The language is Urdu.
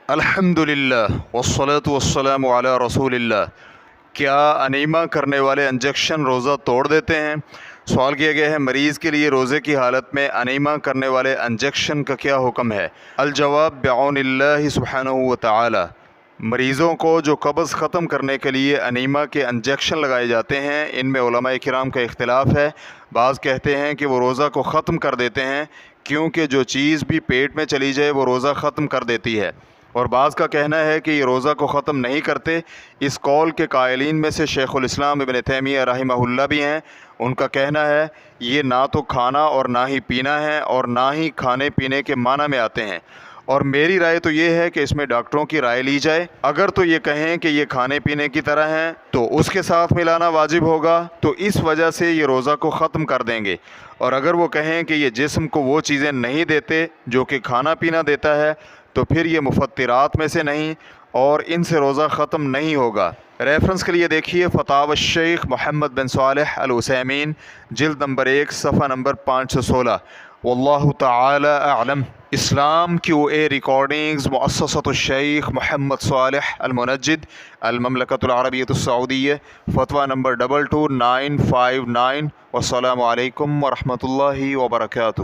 الحمدللہ والصلاة والسلام علی رسول اللہ۔ کیا انیما کرنے والے انجیکشن روزہ توڑ دیتے ہیں؟ سوال کیا گیا ہے مریض کے لیے روزے کی حالت میں انیما کرنے والے انجیکشن کا کیا حکم ہے؟ الجواب بعون اللہ سبحانہ وتعالی۔ مریضوں کو جو قبض ختم کرنے کے لیے انیما کے انجیکشن لگائے جاتے ہیں، ان میں علماء کرام کا اختلاف ہے۔ بعض کہتے ہیں کہ وہ روزہ کو ختم کر دیتے ہیں، کیونکہ جو چیز بھی پیٹ میں چلی جائے وہ روزہ ختم کر دیتی ہے، اور بعض کا کہنا ہے کہ یہ روزہ کو ختم نہیں کرتے۔ اس قول کے قائلین میں سے شیخ الاسلام ابن تیمیہ رحمہ اللہ بھی ہیں۔ ان کا کہنا ہے یہ نہ تو کھانا اور نہ ہی پینا ہے، اور نہ ہی کھانے پینے کے معنی میں آتے ہیں، اور میری رائے تو یہ ہے کہ اس میں ڈاکٹروں کی رائے لی جائے۔ اگر تو یہ کہیں کہ یہ کھانے پینے کی طرح ہیں تو اس کے ساتھ ملانا واجب ہوگا، تو اس وجہ سے یہ روزہ کو ختم کر دیں گے، اور اگر وہ کہیں کہ یہ جسم کو وہ چیزیں نہیں دیتے جو کہ کھانا پینا دیتا ہے، تو پھر یہ مفطرات میں سے نہیں، اور ان سے روزہ ختم نہیں ہوگا۔ ریفرنس کے لیے دیکھیے فتاوی الشیخ محمد بن صالح العثیمین، جلد نمبر 1 صفحہ نمبر 516۔ واللہ تعالی اعلم۔ اسلام کیو اے ریکارڈنگز، مؤسسۃ الشیخ محمد صالح المنجد، المملکۃ العربیۃ السعودیہ، فتویٰ نمبر 22959۔ والسلام علیکم ورحمۃ اللہ وبرکاتہ۔